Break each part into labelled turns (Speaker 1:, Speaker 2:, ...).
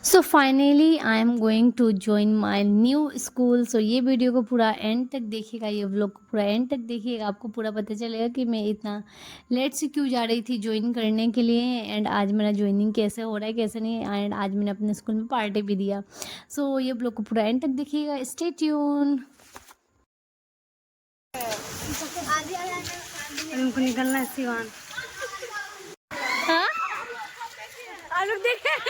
Speaker 1: So finally I am going to join my new school. So ये video को पूरा and तक देखिएगा, ये व्लॉग को पूरा एंड तक देखिएगा, आपको पूरा पता चलेगा कि मैं इतना लेट से क्यों जा रही थी ज्वाइन करने के लिए, एंड आज मेरा ज्वाइनिंग कैसे हो रहा है कैसे नहीं, एंड आज मैंने अपने स्कूल में पार्टी भी दिया। सो ये व्लॉग को पूरा एंड तक देखिएगा, स्टे ट्यून।
Speaker 2: उनको निकलना है सिवान।
Speaker 1: हाँ
Speaker 2: आलोक देखे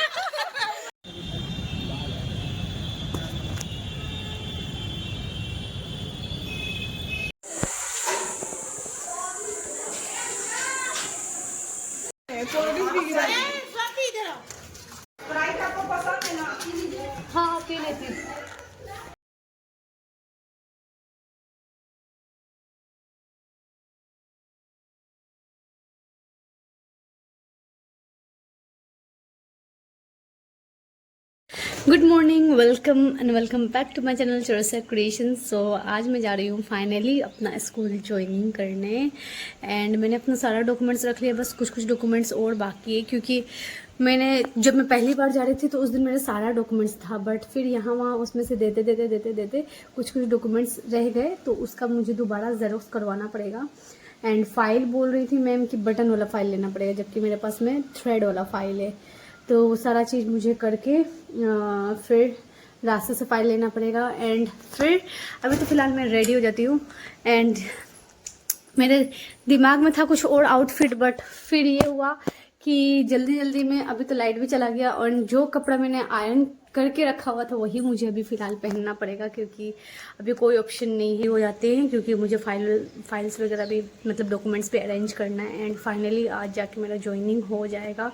Speaker 1: हाँ पी लेती।
Speaker 2: Good morning, welcome back to my channel Chaurasia creation. So आज मैं जा रही हूँ फाइनली अपना स्कूल ज्वाइनिंग करने, एंड मैंने अपना सारा डॉक्यूमेंट्स रख लिया, बस कुछ कुछ डॉक्यूमेंट्स और बाकी है, क्योंकि जब मैं पहली बार जा रही थी तो उस दिन मेरा सारा डॉक्यूमेंट्स था, बट फिर यहाँ वहाँ उसमें से देते कुछ कुछ डॉक्यूमेंट्स रह गए, तो उसका मुझे दोबारा जेरोक्स करवाना पड़ेगा। एंड फाइल बोल रही थी मैम कि बटन वाला फाइल लेना पड़ेगा, जबकि मेरे पास में थ्रेड वाला फाइल है। तो वो सारा चीज़ मुझे करके फिर रास्ते से फाइल लेना पड़ेगा। एंड फिर अभी तो फ़िलहाल मैं रेडी हो जाती हूँ, एंड मेरे दिमाग में था कुछ और आउटफिट, बट फिर ये हुआ कि जल्दी जल्दी में अभी तो लाइट भी चला गया, और जो कपड़ा मैंने आयरन करके रखा हुआ था वही मुझे अभी फ़िलहाल पहनना पड़ेगा, क्योंकि अभी कोई ऑप्शन नहीं ही हो जाते हैं, क्योंकि मुझे फाइल्स वगैरह भी मतलब डॉक्यूमेंट्स भी अरेंज करना है। एंड फाइनली आज जाके मेरा ज्वाइनिंग हो जाएगा।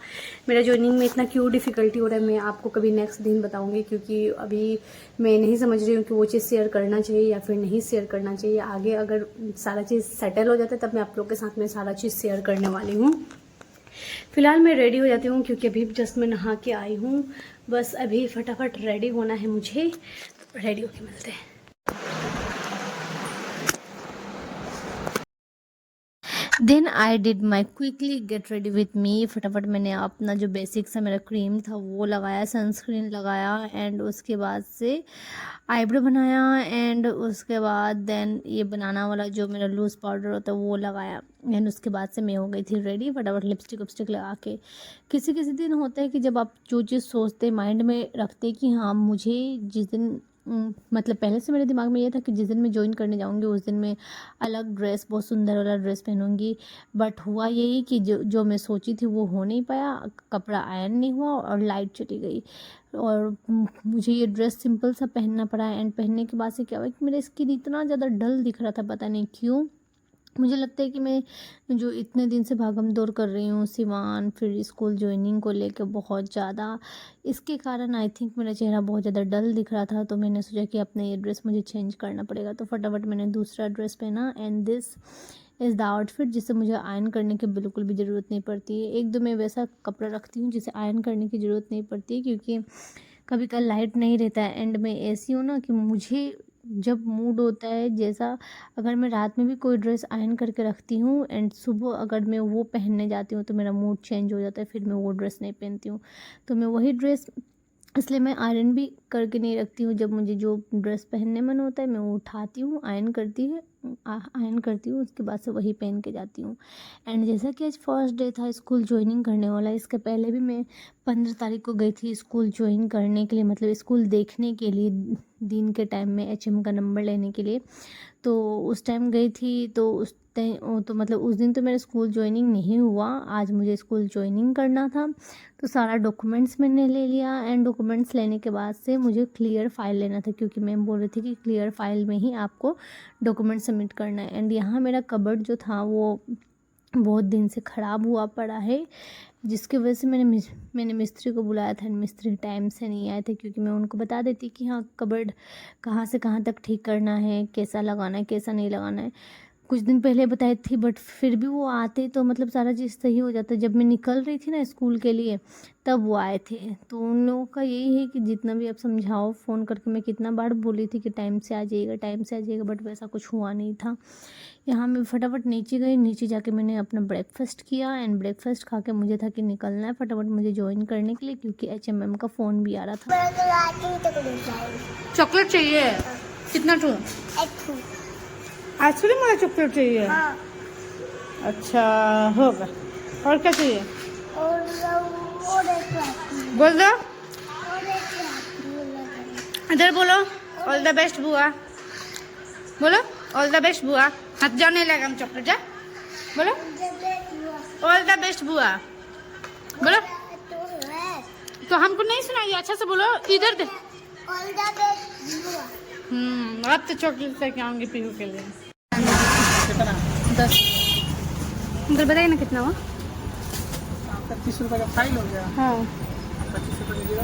Speaker 2: मेरा ज्वाइनिंग में इतना क्यों डिफ़िकल्टी हो रहा है मैं आपको कभी नेक्स्ट दिन बताऊँगी, क्योंकि अभी मैं नहीं समझ रही हूँ कि वो चीज़ शेयर करना चाहिए या फिर नहीं शेयर करना चाहिए। आगे अगर सारा चीज़ सेटल हो जाता है तब मैं आप लोग के साथ में सारा चीज़ शेयर करने वाली हूँ। फिलहाल मैं रेडी हो जाती हूँ, क्योंकि अभी जस्ट मैं नहा के आई हूँ, बस अभी फटाफट रेडी होना है मुझे। तो रेडी होके मिलते हैं।
Speaker 1: Then I did my quickly get ready with me. फटाफट मैंने अपना जो बेसिक सा मेरा क्रीम था वो लगाया, सनस्क्रीन लगाया, एंड उसके बाद से आईब्रो बनाया, एंड उसके बाद देन ये बनाना वाला जो मेरा लूज़ पाउडर होता है वो लगाया, एंड उसके बाद से मैं हो गई थी रेडी। फटाफट लिपस्टिक विपस्टिक लगा के, किसी किसी दिन होता है कि जब आप जो चीज़ सोचते माइंड में रखते कि हाँ मुझे जिस दिन मतलब पहले से मेरे दिमाग में ये था कि जिस दिन मैं ज्वाइन करने जाऊंगी उस दिन मैं अलग ड्रेस, बहुत सुंदर वाला ड्रेस पहनूंगी, बट हुआ यही कि जो मैं सोची थी वो हो नहीं पाया, कपड़ा आयरन नहीं हुआ और लाइट चली गई, और मुझे ये ड्रेस सिंपल सा पहनना पड़ा। एंड पहनने के बाद से क्या हुआ कि मेरा स्किन इतना ज़्यादा डल दिख रहा था, पता नहीं क्यों। मुझे लगता है कि मैं जो इतने दिन से भागम दौड़ कर रही हूँ सिवान फिर स्कूल ज्वाइनिंग को लेकर बहुत ज़्यादा, इसके कारण आई थिंक मेरा चेहरा बहुत ज़्यादा डल दिख रहा था। तो मैंने सोचा कि अपना ये ड्रेस मुझे चेंज करना पड़ेगा, तो फटाफट मैंने दूसरा ड्रेस पहना, and this is the outfit जिसे मुझे आयरन करने की बिल्कुल भी ज़रूरत नहीं पड़ती है। एक दो मैं वैसा कपड़ा रखती हूँ जिसे आयरन करने की ज़रूरत नहीं पड़ती है, क्योंकि कभी कल लाइट नहीं रहता है, एंड मैं ऐसी हूँ ना कि मुझे जब मूड होता है जैसा, अगर मैं रात में भी कोई ड्रेस आयरन करके रखती हूँ एंड सुबह अगर मैं वो पहनने जाती हूँ तो मेरा मूड चेंज हो जाता है, फिर मैं वो ड्रेस नहीं पहनती हूँ। तो मैं वही ड्रेस, इसलिए मैं आयरन भी करके नहीं रखती हूँ। जब मुझे जो ड्रेस पहनने मन होता है मैं वो उठाती हूँ, आयरन करती हूँ, उसके बाद से वही पहन के जाती हूँ। एंड जैसा कि आज फर्स्ट डे था स्कूल ज्वाइनिंग करने वाला, इसके पहले भी मैं 15 तारीख को गई थी स्कूल ज्वाइन करने के लिए, मतलब स्कूल देखने के लिए, दिन के टाइम में एचएम का नंबर लेने के लिए। तो उस टाइम गई थी, तो उस टाइम तो मतलब उस दिन तो मेरा स्कूल ज्वाइनिंग नहीं हुआ, आज मुझे स्कूल ज्वाइनिंग करना था। तो सारा डॉक्यूमेंट्स मैंने ले लिया, एंड डॉक्यूमेंट्स लेने के बाद से मुझे क्लियर फाइल लेना था, क्योंकि मैम बोल रही थी कि क्लियर फाइल में ही आपको डॉक्यूमेंट सबमिट करना है। एंड यहाँ मेरा कबर्ड जो था वो बहुत दिन से ख़राब हुआ पड़ा है, जिसकी वजह से मैंने मिस्त्री को बुलाया था, मिस्त्री टाइम से नहीं आए थे, क्योंकि मैं उनको बता देती कि हाँ कबर्ड कहाँ से कहाँ तक ठीक करना है, कैसा लगाना है कैसा नहीं लगाना है। कुछ दिन पहले बताई थी, बट फिर भी वो आते तो मतलब सारा चीज़ सही हो जाता। जब मैं निकल रही थी ना स्कूल के लिए तब वो आए थे। तो उन लोगों का यही है कि जितना भी आप समझाओ, फ़ोन करके मैं कितना बार बोली थी कि टाइम से आ जाइएगा टाइम से आ जाइएगा, बट वैसा कुछ हुआ नहीं था। यहाँ मैं फटाफट नीचे गई, नीचे जाके मैंने अपना ब्रेकफास्ट किया एंड ब्रेकफास्ट खा के मुझे था कि निकलना है फटाफट मुझे ज्वाइन करने के लिए, क्योंकि HMM का फ़ोन भी आ रहा था।
Speaker 2: चॉकलेट चाहिए? कितना टू? एक्चुअली मुझे चॉकलेट चाहिए। अच्छा होगा। और क्या चाहिए? बोल दो, इधर बोलो। ऑल द बेस्ट बुआ। बोलो ऑल द बेस्ट बुआ। हाथ जाने लगा हम चॉकलेट जा। बोलो ऑल द बेस्ट बुआ। बोलो। तो हमको नहीं सुनाई, अच्छा से बोलो। इधर दे। अब तो चॉकलेट लेके आऊंगी पीहू के लिए। 10। अंकल बताइए ना कितना हुआ?
Speaker 3: 30 रुपये का फाइन हो गया।
Speaker 2: हाँ
Speaker 3: 25 रुपये की zero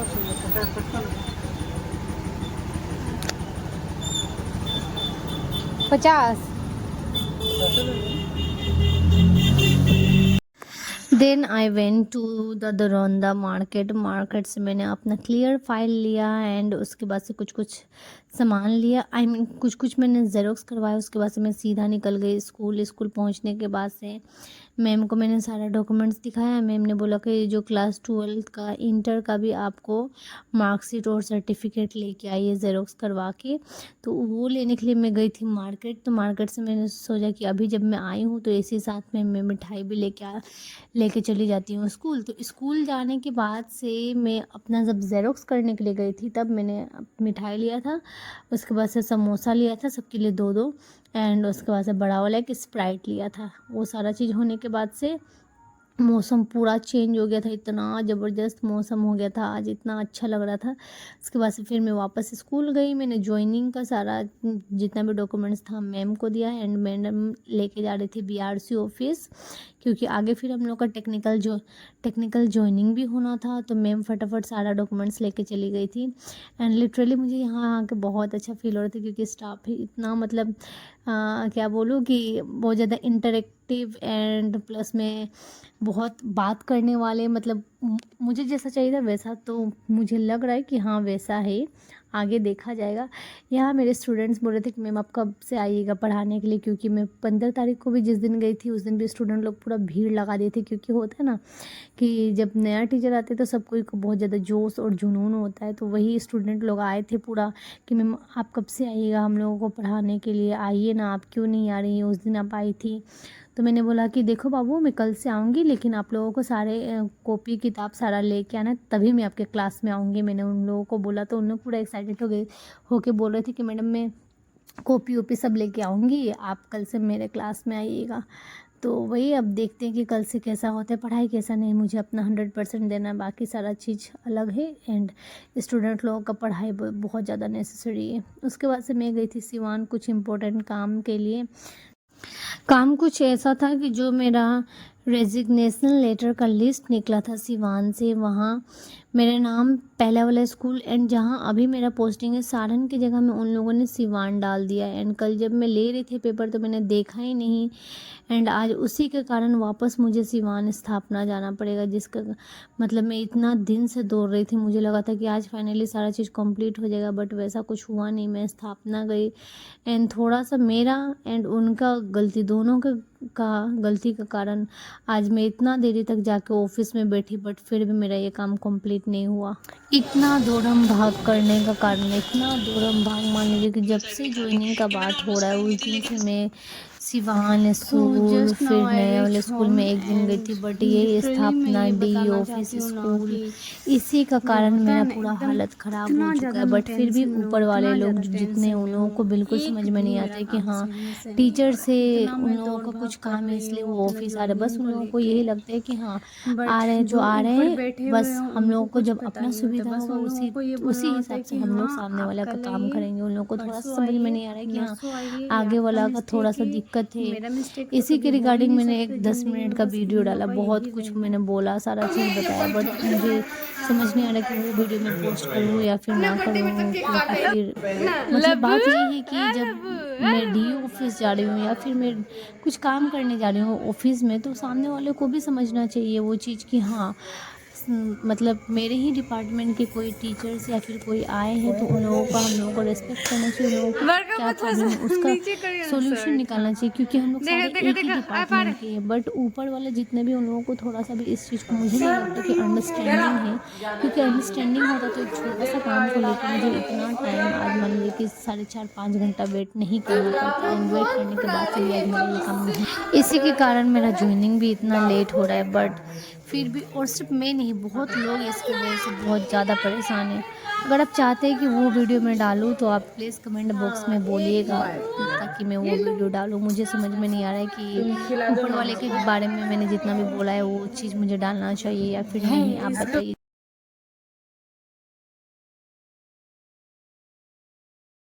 Speaker 2: 50।
Speaker 1: Then I went to the Daraunda market से मैंने अपना क्लियर फाइल लिया एंड उसके बाद से कुछ सामान लिया। आई मीन कुछ मैंने ज़ेरोक्स करवाया। उसके बाद से मैं सीधा निकल गई स्कूल पहुंचने के बाद से मैम को मैंने सारा डॉक्यूमेंट्स दिखाया। मैम ने बोला कि जो क्लास 12 का इंटर का भी आपको मार्कशीट और सर्टिफिकेट लेके आइए ज़ेरोक्स करवा के। तो वो लेने के लिए मैं गई थी मार्केट। तो मार्केट से मैंने सोचा कि अभी जब मैं आई हूँ तो इसी साथ में मैं मिठाई भी लेके चली जाती हूँ स्कूल। तो स्कूल जाने के बाद से मैं अपना जब ज़ेरोक्स करने के लिए गई थी तब मैंने मिठाई लिया था। उसके बाद से समोसा लिया था सबके लिए 2-2 एंड उसके बाद से बड़ा वाला एक स्प्राइट लिया था। वो सारा चीज़ होने के बाद से मौसम पूरा चेंज हो गया था, इतना ज़बरदस्त मौसम हो गया था आज, इतना अच्छा लग रहा था। उसके बाद से फिर मैं वापस स्कूल गई। मैंने ज्वाइनिंग का सारा जितना भी डॉक्यूमेंट्स था मैम को दिया एंड मैडम लेके जा रही थी BRC ऑफिस, क्योंकि आगे फिर हम लोग का टेक्निकल ज्वाइनिंग भी होना था। तो मैम फटाफट सारा डॉक्यूमेंट्स लेके चली गई थी एंड लिटरली मुझे यहाँ आके बहुत अच्छा फील हो रहा था, क्योंकि स्टाफ ही इतना मतलब क्या बोलूँ कि बहुत ज़्यादा इंटरेक्टिव एंड प्लस में बहुत बात करने वाले, मतलब मुझे जैसा चाहिए था वैसा, तो मुझे लग रहा है कि हाँ वैसा है, आगे देखा जाएगा। यहाँ मेरे स्टूडेंट्स बोल रहे थे कि मैम आप कब से आइएगा पढ़ाने के लिए, क्योंकि मैं 15 तारीख को भी जिस दिन गई थी उस दिन भी स्टूडेंट लोग पूरा भीड़ लगा दिए थे। क्योंकि होता है ना कि जब नया टीचर आते तो सब कोई को बहुत ज़्यादा जोश और जुनून होता है, तो वही स्टूडेंट लोग आए थे पूरा कि मैम आप कब से आइएगा हम लोगों को पढ़ाने के लिए, आइए ना, आप क्यों नहीं आ रही हैं, उस दिन आप आई थी। तो मैंने बोला कि देखो बाबू मैं कल से आऊँगी, लेकिन आप लोगों को सारे कॉपी किताब सारा लेके आना, तभी मैं आपके क्लास में आऊँगी। मैंने उन लोगों को बोला तो उन लोग पूरा एक्साइटेड होके बोल रहे थे कि मैडम मैं कॉपी वॉपी सब लेके आऊँगी, आप कल से मेरे क्लास में आइएगा। तो वही अब देखते हैं कि कल से कैसा होता है पढ़ाई, कैसा नहीं। मुझे अपना 100% देना है, बाकी सारा चीज़ अलग है एंड स्टूडेंट लोगों का पढ़ाई बहुत ज़्यादा नेसेसरी है। उसके बाद से मैं गई थी सिवान कुछ इम्पोर्टेंट काम के लिए। काम कुछ ऐसा था कि जो मेरा रेजिग्नेशन लेटर का लिस्ट निकला था सिवान से, वहाँ मेरा नाम पहला वाला स्कूल एंड जहाँ अभी मेरा पोस्टिंग है सारन की जगह में उन लोगों ने सिवान डाल दिया। एंड कल जब मैं ले रही थी पेपर तो मैंने देखा ही नहीं एंड आज उसी के कारण वापस मुझे सिवान स्थापना जाना पड़ेगा, जिसका मतलब मैं इतना दिन से दौड़ रही थी। मुझे लगा था कि आज फाइनली सारा चीज़ कंप्लीट हो जाएगा, बट वैसा कुछ हुआ नहीं। मैं स्थापना गई एंड थोड़ा सा मेरा एंड उनका गलती, दोनों का गलती का कारण आज मैं इतना देरी तक जाके ऑफिस में बैठी, बट फिर भी मेरा ये काम कंप्लीट नहीं हुआ। इतना दौड़म भाग करने का कारण, इतना दौड़म भाग, मान लीजिए कि जब से ज्वाइनिंग का बात हो रहा है उस दिन से मैं सिवान स्कूल फिर नए वाले स्कूल में एक दिन गई थी, बट ये स्थापना डी ऑफिस स्कूल इसी का कारण मेरा पूरा हालत ख़राब हो चुका है। बट फिर भी ऊपर वाले लोग जितने, उन लोगों को बिल्कुल समझ में नहीं आता कि हाँ टीचर से उन लोगों का कुछ काम है इसलिए वो ऑफिस आ रहे। बस उन लोगों को यही लगता है कि हाँ आ रहे हैं जो आ रहे हैं, बस हम लोगों को जब अपना सुविधा होगा उसी हिसाब से हम लोग सामने वाला का काम करेंगे। उन लोगों को थोड़ा सा समझ में नहीं आ रहा है कि हाँ आगे वाला का थोड़ा सा दिक्कत है। इसी के रिगार्डिंग मैंने एक 10 मिनट का वीडियो डाला, बहुत कुछ मैंने बोला, सारा चीज़ बताया, बट मुझे समझ नहीं आ रहा कि वो वीडियो मैं पोस्ट करूँ या फिर ना करूँ। फिर मतलब बात ये है कि जब मैं डी ऑफिस जा रही हूँ या फिर मैं कुछ काम करने जा रही हूँ ऑफिस में, तो सामने वाले को भी समझना चाहिए वो चीज़ कि हाँ मतलब मेरे ही डिपार्टमेंट के कोई टीचर्स या फिर कोई आए हैं तो उन लोगों का हम लोगों को रेस्पेक्ट करना चाहिए, उन लोगों को क्या प्रॉब्लम है उसका सॉल्यूशन निकालना चाहिए, क्योंकि हम लोग सारे एक ही डिपार्टमेंट के हैं। बट ऊपर वाले जितने भी उन लोगों को थोड़ा सा भी इस चीज़ को मुझे नहीं लगता कि अंडरस्टैंडिंग है, क्योंकि अंडरस्टैंडिंग होता तो एक छोटा सा काम को लेकर मुझे इतना टाइम आज मान लीजिए कि 4.5-5 घंटा वेट नहीं करना पड़ता, एंड वेट करने के बाद से भी आज मेरा ये काम नहीं, इसी के कारण मेरा ज्वाइनिंग भी इतना लेट हो रहा है। बट फिर भी, और सिर्फ मैं नहीं, बहुत लोग इसकी वजह से बहुत ज़्यादा परेशान हैं। अगर आप चाहते हैं कि वो वीडियो मैं डालूँ तो आप प्लीज़ कमेंट बॉक्स में बोलिएगा ताकि मैं वो वीडियो डालूँ। मुझे समझ में नहीं आ रहा है कि ऊपर वाले के बारे में मैंने जितना भी बोला है वो चीज़ मुझे डालना चाहिए या फिर नहीं, आप बताइए।